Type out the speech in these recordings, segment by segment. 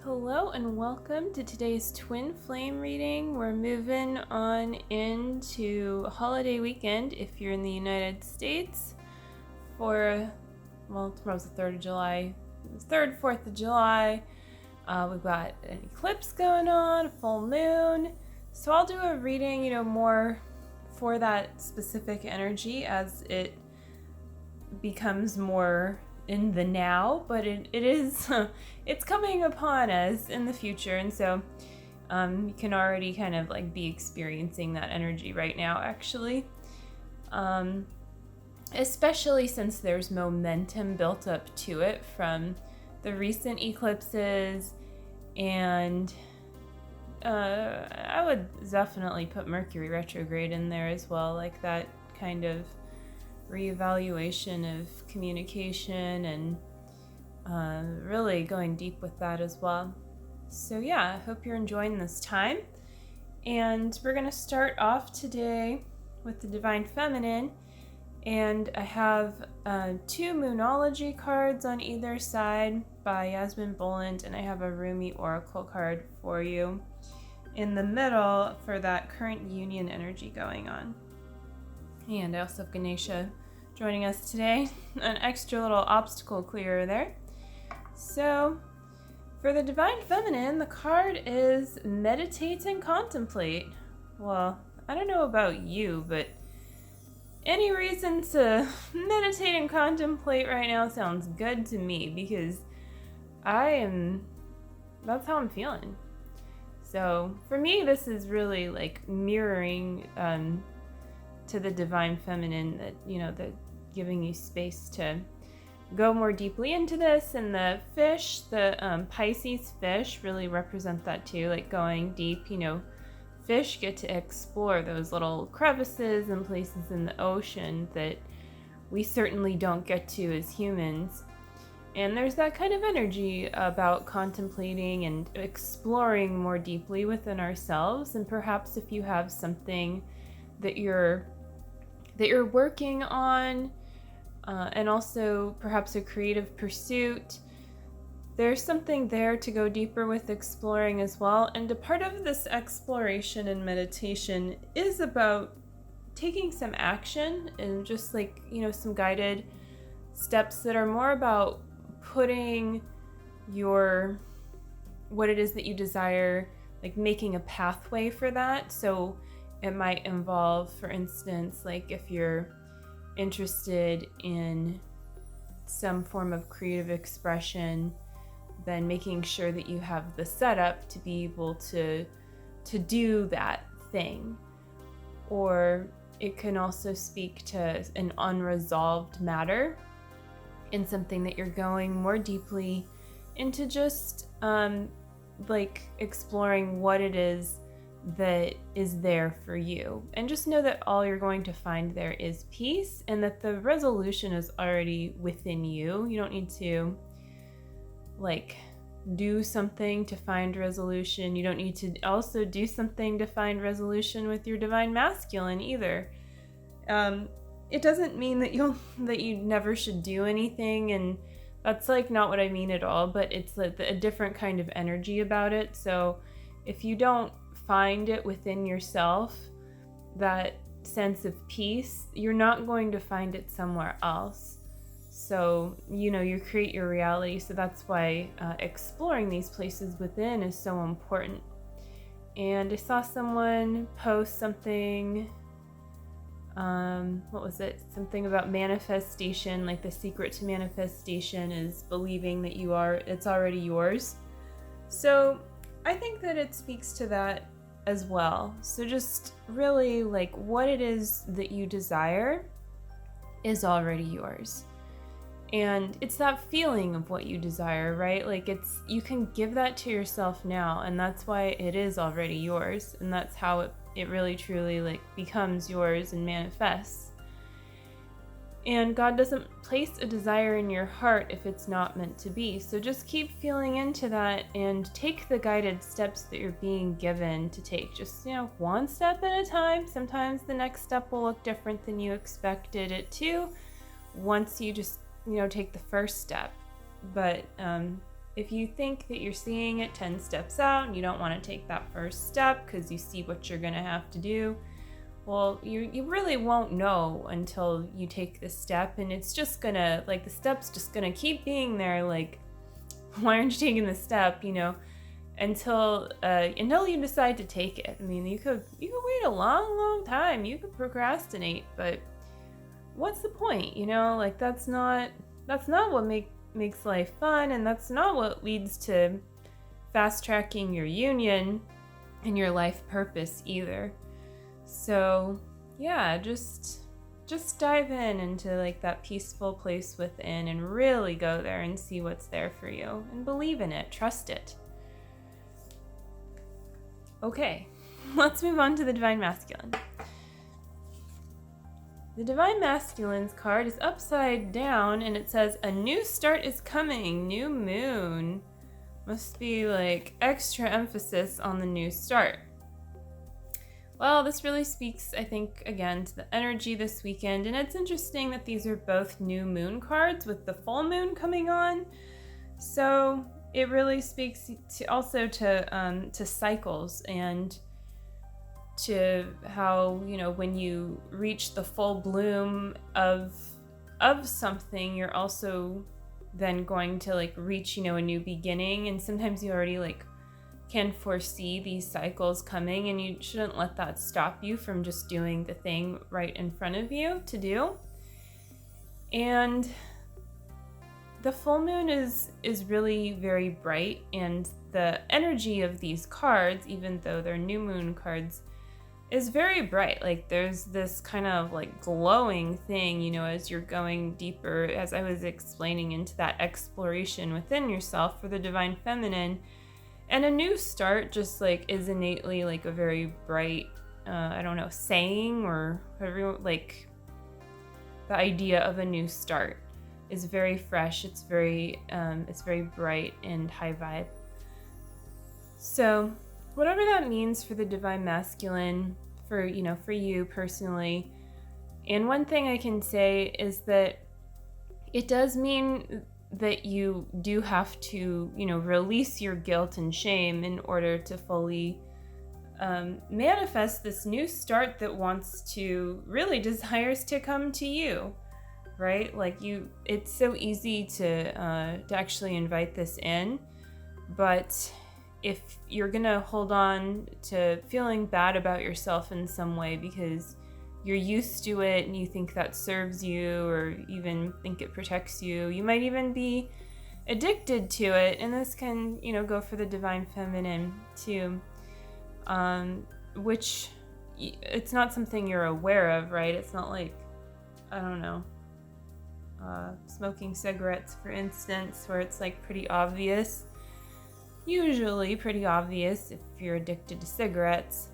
Hello and welcome to today's twin flame reading. We're moving on into holiday weekend if you're in the United States for, tomorrow's the 3rd of July, 3rd, 4th of July. We've got an eclipse going on, a full moon. So I'll do a reading, more for that specific energy as it becomes more in the now, but it is it's coming upon us in the future, and so you can already kind of like be experiencing that energy right now actually, especially since there's momentum built up to it from the recent eclipses, and I would definitely put Mercury retrograde in there as well, like that kind of reevaluation of communication and really going deep with that as well. So yeah, I hope you're enjoying this time. And we're going to start off today with the Divine Feminine. And I have 2 Moonology cards on either side by Yasmin Boland, and I have a Rumi Oracle card for you in the middle for that current union energy going on. And I also have Ganesha joining us today, an extra little obstacle clearer there. So for the Divine Feminine, the card is Meditate and Contemplate. Well, I don't know about you, but any reason to meditate and contemplate right now sounds good to me, because that's how I'm feeling. So for me, this is really like mirroring to the Divine Feminine, that that giving you space to go more deeply into this. And the fish, the Pisces fish, really represent that too, like going deep. Fish get to explore those little crevices and places in the ocean that we certainly don't get to as humans. And there's that kind of energy about contemplating and exploring more deeply within ourselves. And perhaps if you have something that you're working on, and also perhaps a creative pursuit, there's something there to go deeper with exploring as well. And a part of this exploration and meditation is about taking some action and just some guided steps that are more about putting what it is that you desire, like making a pathway for that. So it might involve, for instance, like if you're interested in some form of creative expression, then making sure that you have the setup to be able to do that thing. Or it can also speak to an unresolved matter in something that you're going more deeply into, just exploring what it is that is there for you. And just know that all you're going to find there is peace, and that the resolution is already within you. You don't need to do something to find resolution. You don't need to also do something to find resolution with your Divine Masculine either. It doesn't mean that you never should do anything, and that's not what I mean at all, but it's a different kind of energy about it. So if you don't find it within yourself, that sense of peace, you're not going to find it somewhere else. So you create your reality. So that's why exploring these places within is so important. And I saw someone post something, what was it? Something about manifestation, like the secret to manifestation is believing that it's already yours. So I think that it speaks to that as well. So just really what it is that you desire is already yours. And it's that feeling of what you desire, right? You can give that to yourself now, and that's why it is already yours. And that's how it really truly becomes yours and manifests. And God doesn't place a desire in your heart if it's not meant to be. So just keep feeling into that and take the guided steps that you're being given to take. Just, one step at a time. Sometimes the next step will look different than you expected it to once you just, take the first step. But if you think that you're seeing it 10 steps out and you don't want to take that first step because you see what you're going to have to do, well, you really won't know until you take the step, and it's just gonna, like, the step's just gonna keep being there, like, why aren't you taking the step, until you decide to take it. I mean, you could wait a long time, you could procrastinate, but what's the point, like, that's not what makes life fun, and that's not what leads to fast tracking your union and your life purpose either. So yeah, just dive into like that peaceful place within and really go there and see what's there for you and believe in it, trust it. Okay, let's move on to the Divine Masculine. The Divine Masculine's card is upside down and it says, a new start is coming, new moon. Must be like extra emphasis on the new start. Well, this really speaks, I think, again, to the energy this weekend, and it's interesting that these are both new moon cards with the full moon coming on. So it really speaks to cycles and to how, when you reach the full bloom of something, you're also then going to like reach, a new beginning, and sometimes you already like can foresee these cycles coming, and you shouldn't let that stop you from just doing the thing right in front of you to do. And the full moon is really very bright, and the energy of these cards, even though they're new moon cards, is very bright. Like there's this kind of like glowing thing, as you're going deeper, as I was explaining, into that exploration within yourself for the Divine Feminine. And a new start just like is innately like a very bright, saying, or whatever, like the idea of a new start is very fresh. It's very bright and high vibe. So whatever that means for the Divine Masculine, for you personally. And one thing I can say is that it does mean that you do have to, release your guilt and shame in order to fully manifest this new start that desires to come to you, right? Like it's so easy to actually invite this in, but if you're gonna hold on to feeling bad about yourself in some way because you're used to it and you think that serves you, or even think it protects you, you might even be addicted to it. And this can, go for the Divine Feminine too, which it's not something you're aware of, right? It's not like, smoking cigarettes, for instance, where it's like pretty obvious. Usually pretty obvious if you're addicted to cigarettes.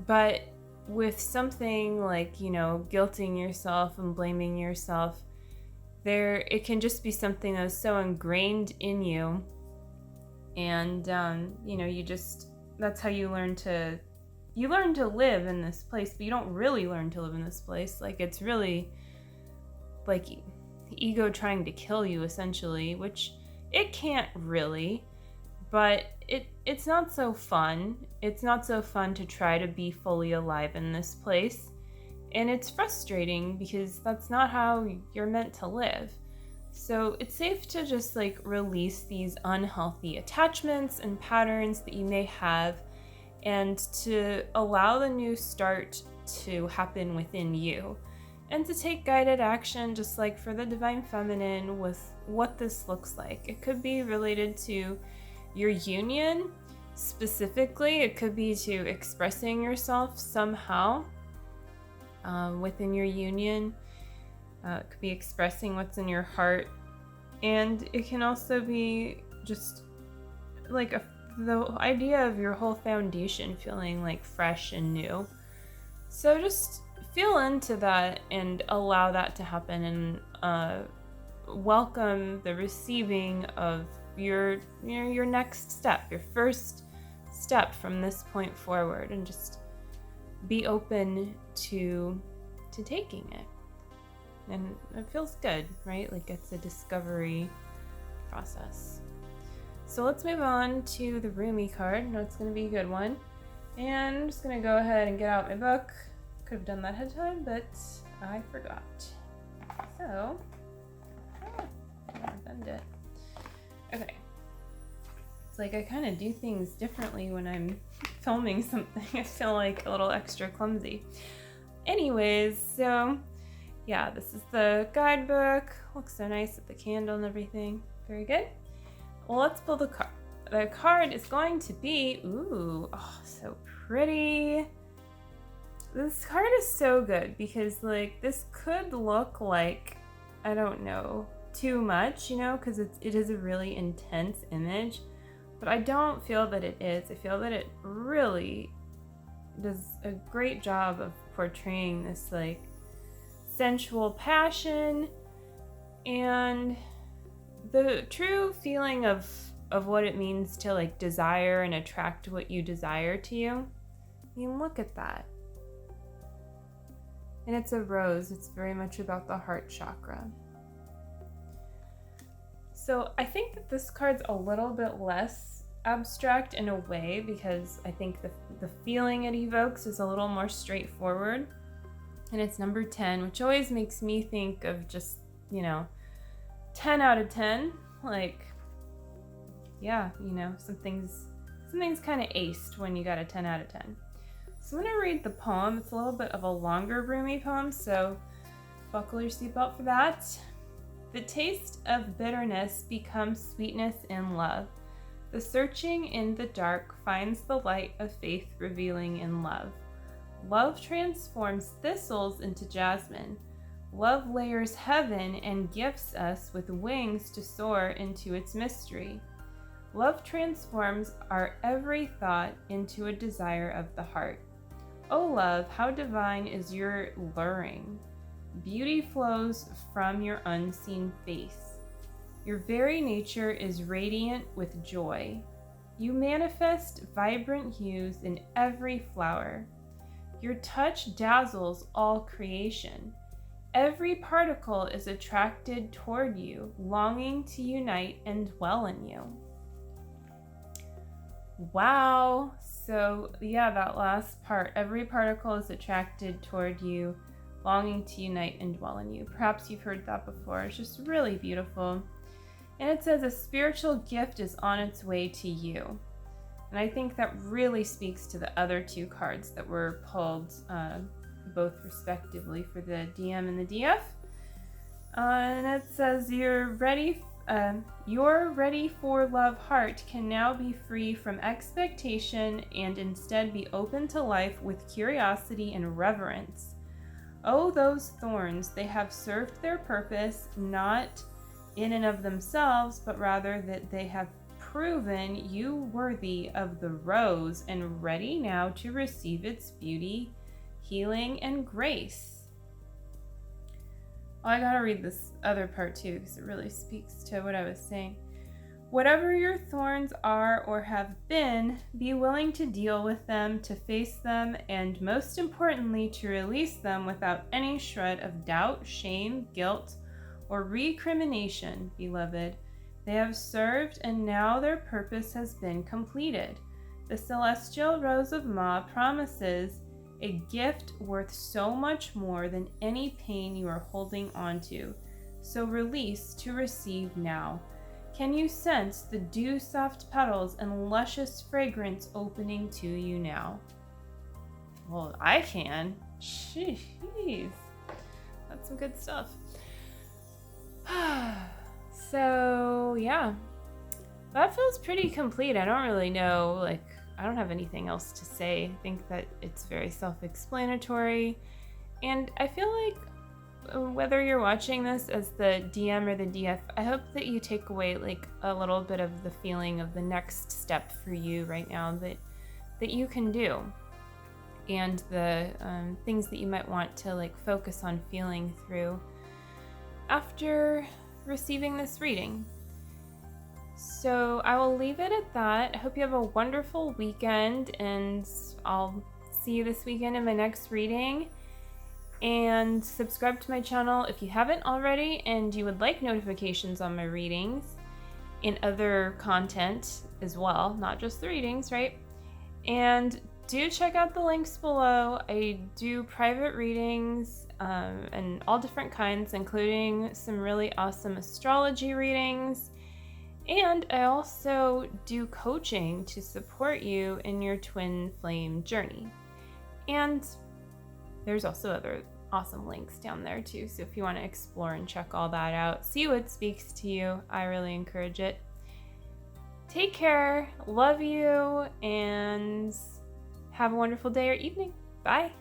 But with something like, guilting yourself and blaming yourself, it can just be something that's so ingrained in you. And, that's how you learn to live in this place, but you don't really learn to live in this place. Like, it's really like ego trying to kill you, essentially, which it can't really. But it's not so fun. It's not so fun to try to be fully alive in this place. And it's frustrating because that's not how you're meant to live. So it's safe to just like release these unhealthy attachments and patterns that you may have, and to allow the new start to happen within you. And to take guided action, just like for the Divine Feminine, with what this looks like. It could be related to your union specifically. It could be to expressing yourself somehow within your union. It could be expressing what's in your heart. And it can also be just like the idea of your whole foundation feeling like fresh and new. So just feel into that and allow that to happen, and welcome the receiving of your next step, your first step from this point forward, and just be open to taking it. And it feels good, right? Like it's a discovery process. So let's move on to the Roomie card. I know it's going to be a good one. And I'm just going to go ahead and get out my book. Could have done that ahead of time, but I forgot. So, bend it. Okay. It's like I kind of do things differently when I'm filming something. I feel like a little extra clumsy. Anyways, so yeah, this is the guidebook. Looks so nice with the candle and everything. Very good. Well, let's pull the card. The card is going to be, ooh, oh, so pretty. This card is so good because like this could look like, I don't know, too much, you know, because it is a really intense image, but I don't feel that it is. I feel that it really does a great job of portraying this like sensual passion and the true feeling of what it means to like desire and attract what you desire to you. I mean, look at that. And it's a rose. It's very much about the heart chakra. So I think that this card's a little bit less abstract in a way because I think the feeling it evokes is a little more straightforward. And it's number 10, which always makes me think of just, you know, 10 out of 10. Like, yeah, you know, something's kind of aced when you got a 10 out of 10. So I'm going to read the poem. It's a little bit of a longer Rumi poem, so buckle your seatbelt for that. The taste of bitterness becomes sweetness in love. The searching in the dark finds the light of faith revealing in love. Love transforms thistles into jasmine. Love layers heaven and gifts us with wings to soar into its mystery. Love transforms our every thought into a desire of the heart. O love, how divine is your luring. Beauty flows from your unseen face. Your very nature is radiant with joy. You manifest vibrant hues in every flower. Your touch dazzles all creation. Every particle is attracted toward you, longing to unite and dwell in you. Wow. So yeah, that last part, every particle is attracted toward you, longing to unite and dwell in you. Perhaps you've heard that before. It's just really beautiful. And it says a spiritual gift is on its way to you. And I think that really speaks to the other two cards that were pulled, both respectively for the DM and the DF. And it says your ready for love heart can now be free from expectation and instead be open to life with curiosity and reverence. Oh, those thorns, they have served their purpose, not in and of themselves, but rather that they have proven you worthy of the rose and ready now to receive its beauty, healing, and grace. Oh, I gotta read this other part too because it really speaks to what I was saying. Whatever your thorns are or have been, be willing to deal with them, to face them, and most importantly, to release them without any shred of doubt, shame, guilt, or recrimination, beloved. They have served, and now their purpose has been completed. The celestial rose of Ma promises a gift worth so much more than any pain you are holding onto. So release to receive now. Can you sense the dew-soft petals and luscious fragrance opening to you now? Well, I can. Jeez. That's some good stuff. So, yeah. That feels pretty complete. I don't really know, I don't have anything else to say. I think that it's very self-explanatory. And I feel like whether you're watching this as the DM or the DF, I hope that you take away a little bit of the feeling of the next step for you right now that you can do. And the things that you might want to focus on feeling through after receiving this reading. So I will leave it at that. I hope you have a wonderful weekend, and I'll see you this weekend in my next reading. And subscribe to my channel if you haven't already and you would like notifications on my readings. in other content as well, not just the readings, right? And do check out the links below. I do private readings and all different kinds, including some really awesome astrology readings. And I also do coaching to support you in your twin flame journey. And there's also other awesome links down there too. So if you want to explore and check all that out, see what speaks to you, I really encourage it. Take care, love you, and have a wonderful day or evening. Bye.